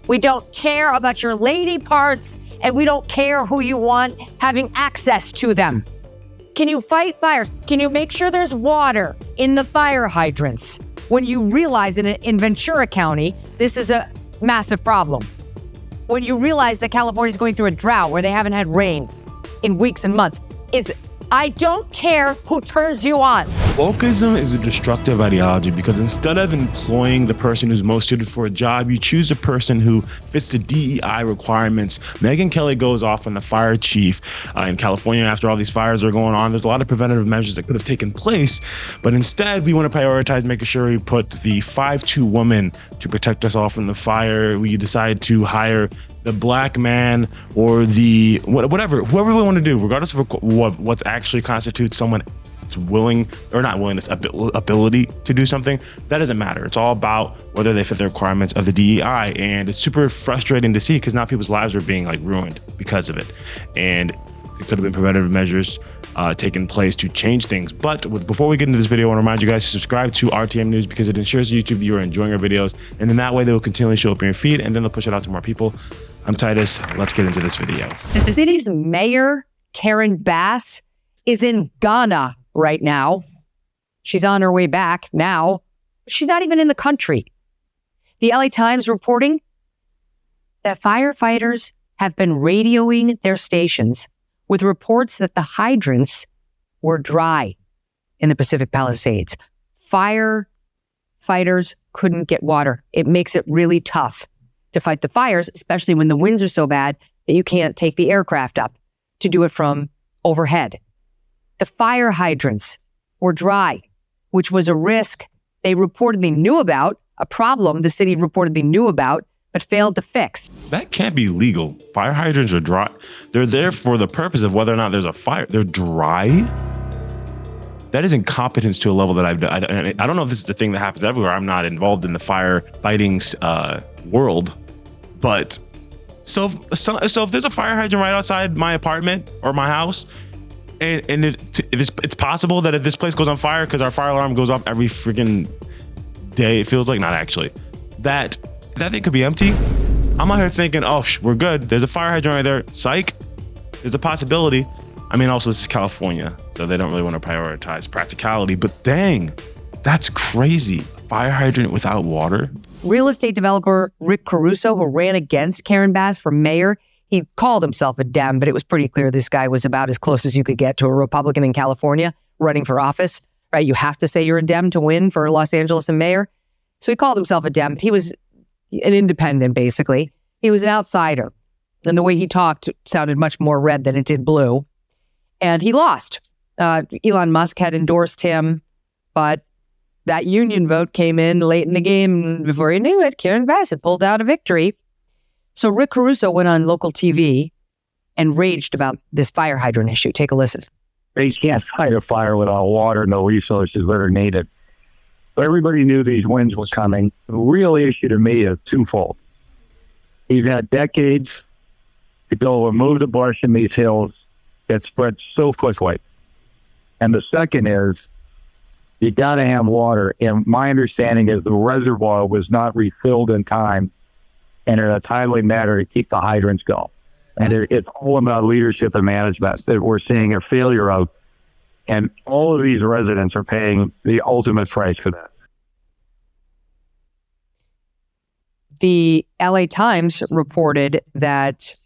We don't care about your lady parts, and we don't care who you want having access to them. Can you fight fires? Can you make sure there's water in the fire hydrants? When you realize in Ventura County, this is a massive problem. When you realize that California is going through a drought where they haven't had rain in weeks and months, I don't care who turns you on. Wokeism is a destructive ideology because instead of employing the person who's most suited for a job, you choose a person who fits the DEI requirements. Megyn Kelly goes off on the fire chief in California after all these fires are going on. There's a lot of preventative measures that could have taken place, but instead we want to prioritize making sure we put the 5'2" woman to protect us all from the fire. We decide to hire the black man or the whoever we want to do, regardless of what's actually constitutes someone willing or not willingness, ability to do something. That doesn't matter. It's all about whether they fit the requirements of the DEI, and it's super frustrating to see because now people's lives are being ruined because of it, and it could have been preventative measures taking place to change things. But before we get into this video, I want to remind you guys to subscribe to RTM News because it ensures YouTube that you are enjoying our videos, and then that way they will continually show up in your feed, and then they'll push it out to more people. I'm Titus. Let's get into this video. The city's mayor, Karen Bass, is in Ghana right now. She's on her way back now. She's not even in the country. The LA Times reporting that firefighters have been radioing their stations with reports that the hydrants were dry in the Pacific Palisades. Firefighters couldn't get water. It makes it really tough to fight the fires, especially when the winds are so bad that you can't take the aircraft up to do it from overhead. The fire hydrants were dry, which was a risk they reportedly knew about, a problem the city reportedly knew about, but failed to fix. That can't be legal. Fire hydrants are dry. They're there for the purpose of whether or not there's a fire. They're dry? That is incompetence to a level that I don't know if this is a thing that happens everywhere. I'm not involved in the firefighting world, but so if there's a fire hydrant right outside my apartment or my house, and it's possible that if this place goes on fire, because our fire alarm goes off every freaking day, it feels like, not actually, that thing could be empty. I'm out here thinking, oh, we're good. There's a fire hydrant right there. Psych. There's a possibility. I mean, also this is California, so they don't really want to prioritize practicality, but dang, that's crazy. Fire hydrant without water. Real estate developer Rick Caruso, who ran against Karen Bass for mayor, he called himself a Dem, but it was pretty clear this guy was about as close as you could get to a Republican in California running for office, right? You have to say you're a Dem to win for Los Angeles and mayor. So he called himself a Dem, but he was an independent, basically. He was an outsider. And the way he talked sounded much more red than it did blue. And he lost. Elon Musk had endorsed him, but that union vote came in late in the game. And before he knew it, Karen Bass had pulled out a victory. So Rick Caruso went on local TV and raged about this fire hydrant issue. Take a listen. They can't fight a fire without water, no resources that are needed. So everybody knew these winds were coming. The real issue to me is twofold. You've had decades to go remove the brush in these hills that spread so quickly. And the second is you got to have water. And my understanding is the reservoir was not refilled in time and in a timely manner to keep the hydrants going. And it's all about leadership and management that we're seeing a failure of. And all of these residents are paying the ultimate price for that. The LA Times reported that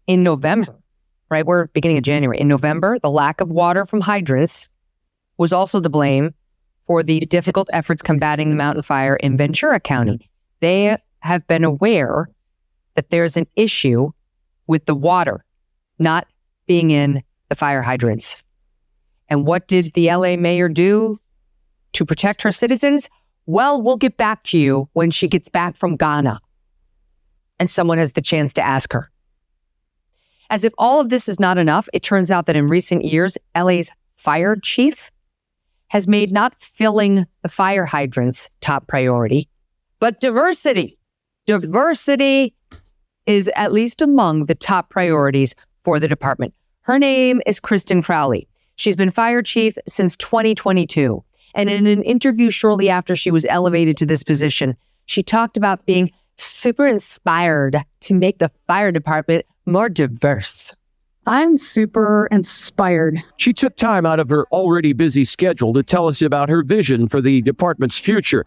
in November, right, we're beginning of January, in November, the lack of water from hydrants was also to blame for the difficult efforts combating the mountain fire in Ventura County. They have been aware that there's an issue with the water not being in the fire hydrants. And what did the LA mayor do to protect her citizens? Well, we'll get back to you when she gets back from Ghana and someone has the chance to ask her. As if all of this is not enough, it turns out that in recent years, LA's fire chief has made not filling the fire hydrants top priority, but diversity. Diversity is at least among the top priorities for the department. Her name is Kristen Crowley. She's been fire chief since 2022. And in an interview shortly after she was elevated to this position, she talked about being super inspired to make the fire department more diverse. I'm super inspired. She took time out of her already busy schedule to tell us about her vision for the department's future.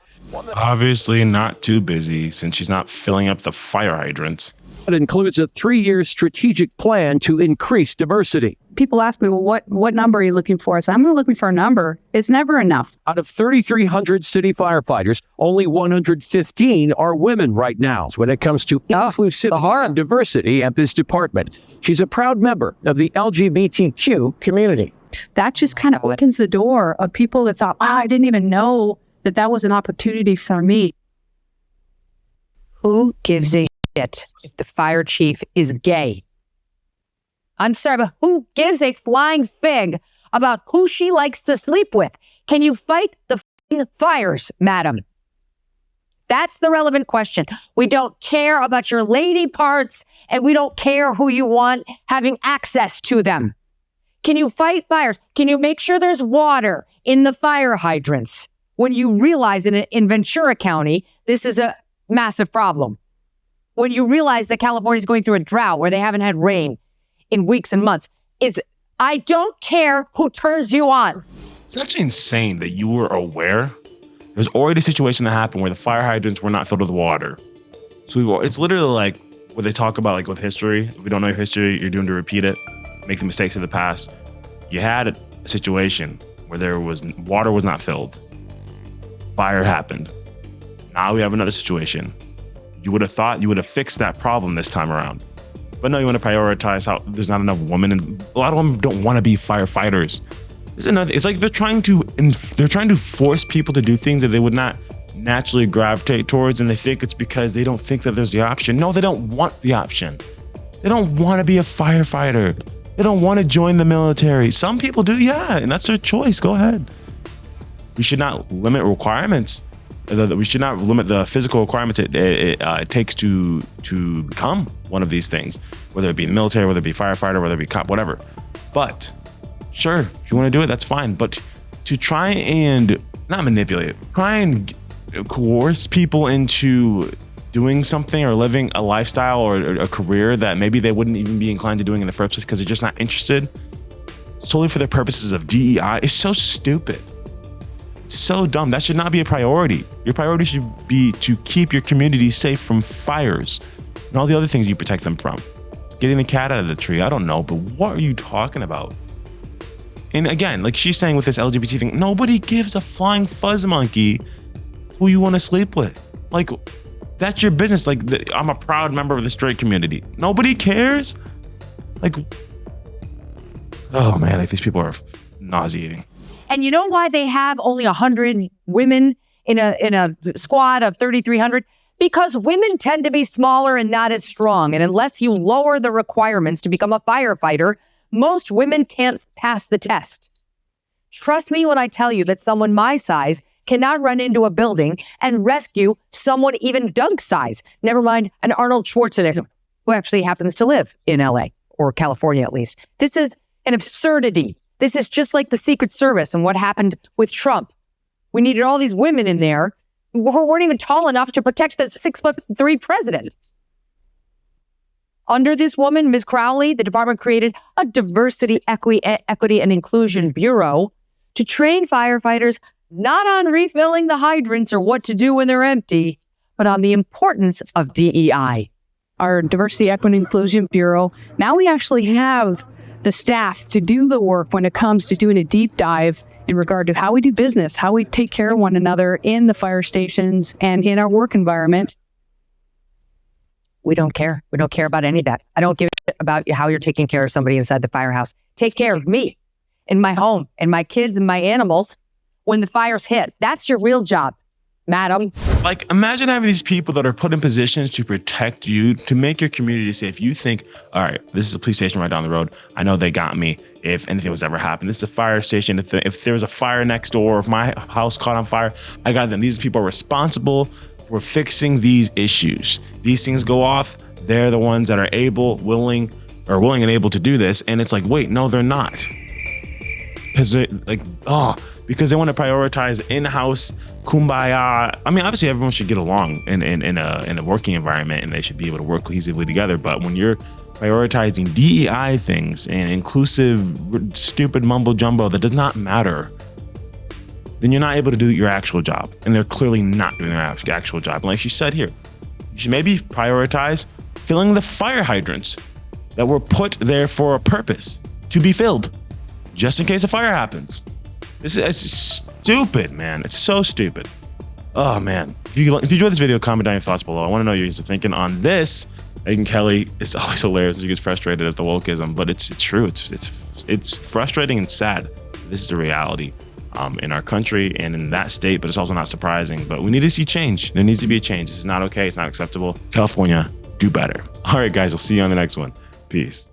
Obviously not too busy since she's not filling up the fire hydrants. It includes a 3-year strategic plan to increase diversity. People ask me, well, what number are you looking for? I say, I'm not looking for a number. It's never enough. Out of 3,300 city firefighters, only 115 are women right now when it comes to inclusivity and diversity at this department. She's a proud member of the LGBTQ community. That just kind of opens the door of people that thought, wow, I didn't even know that was an opportunity for me. Who gives a shit if the fire chief is gay? I'm sorry, but who gives a flying fig about who she likes to sleep with? Can you fight the fires, madam? That's the relevant question. We don't care about your lady parts, and we don't care who you want having access to them. Can you fight fires? Can you make sure there's water in the fire hydrants? When you realize in Ventura County, this is a massive problem. When you realize that California is going through a drought where they haven't had rain in weeks and months, I don't care who turns you on. It's actually insane that you were aware. There's already a situation that happened where the fire hydrants were not filled with water. So it's literally like what they talk about, like with history. If we don't know your history, you're doomed to repeat it, make the mistakes of the past. You had a situation where water was not filled. Fire happened. Now we have another situation. You would have thought you would have fixed that problem this time around. But no, you want to prioritize how there's not enough women, and a lot of women don't want to be firefighters. It's like they're trying to force people to do things that they would not naturally gravitate towards, and they think it's because they don't think that there's the option. No, they don't want the option. They don't want to be a firefighter. They don't want to join the military. Some people do, yeah, and that's their choice. Go ahead. We should not limit requirements. We should not limit the physical requirements it takes to become one of these things, whether it be the military, whether it be firefighter, whether it be cop, whatever. But sure, if you want to do it, that's fine. But to try and not manipulate, try and coerce people into doing something or living a lifestyle or a career that maybe they wouldn't even be inclined to doing in the first place because they're just not interested, solely for the purposes of DEI, is so stupid. So dumb. That should not be a priority. Your priority should be to keep your community safe from fires and all the other things you protect them from. Getting the cat out of the tree, I don't know, but what are you talking about? And again, like she's saying with this LGBT thing, nobody gives a flying fuzz monkey who you want to sleep with. Like, that's your business. Like, I'm a proud member of the straight community. Nobody cares. Like, oh man, like these people are nauseating. And you know why they have only 100 women in a squad of 3,300? Because women tend to be smaller and not as strong. And unless you lower the requirements to become a firefighter, most women can't pass the test. Trust me when I tell you that someone my size cannot run into a building and rescue someone even Doug's size. Never mind an Arnold Schwarzenegger, who actually happens to live in LA or California at least. This is an absurdity. This is just like the Secret Service and what happened with Trump. We needed all these women in there who weren't even tall enough to protect the 6'3" president. Under this woman, Ms. Crowley, the department created a diversity, equity, and inclusion bureau to train firefighters not on refilling the hydrants or what to do when they're empty, but on the importance of DEI. Our Diversity, Equity, and Inclusion Bureau, now we actually have the staff to do the work when it comes to doing a deep dive in regard to how we do business, how we take care of one another in the fire stations and in our work environment. We don't care. We don't care about any of that. I don't give a shit about how you're taking care of somebody inside the firehouse. Take care of me in my home and my kids and my animals when the fires hit. That's your real job, madam. Like, imagine having these people that are put in positions to protect you, to make your community safe. You think, all right, this is a police station right down the road. I know they got me if anything was ever happened. This is a fire station. If there was a fire next door, or if my house caught on fire, I got them. These people are responsible for fixing these issues. These things go off. They're the ones that are willing and able to do this. And it's like, wait, no, they're not. because they because they want to prioritize in-house kumbaya. I mean, obviously everyone should get along in a working environment, and they should be able to work cohesively together. But when you're prioritizing DEI things and inclusive, stupid mumbo jumbo that does not matter, then you're not able to do your actual job. And they're clearly not doing their actual job. And like she said here, you should maybe prioritize filling the fire hydrants that were put there for a purpose, to be filled, just in case a fire happens. It's stupid, man. It's so stupid. Oh, man. If you enjoyed this video, comment down your thoughts below. I want to know what you guys are thinking on this. Megyn Kelly is always hilarious when she gets frustrated at the wokeism, but it's true. It's frustrating and sad. This is the reality in our country and in that state, but it's also not surprising. But we need to see change. There needs to be a change. This is not okay. It's not acceptable. California, do better. All right, guys. I'll see you on the next one. Peace.